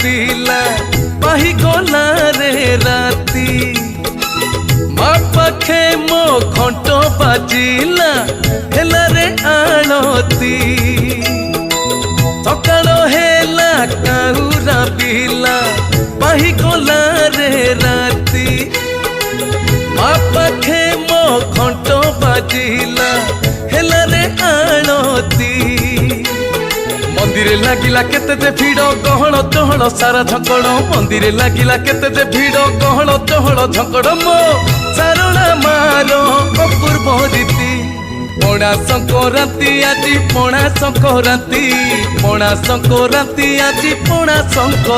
पिला पाही गला रे राती मा पाखे मो घंट बाजिला हेला रे आनती सकाळ हेला काउरा पिला पाही गला रे राती मा पाखे मो घंट बाजिला हेला रे आनती मंदिरे लागिला केते जे भिड़ गहळ चहळ सारा झकड़ मंदिरे लागिला केते जे भिड़ गहळ चहळ झकड़ मो सारणा मारो अपूर्व रीति पणा संक्रांति आज पणा संक्रांति पणा संक्रांति आज पणा संक्रांति।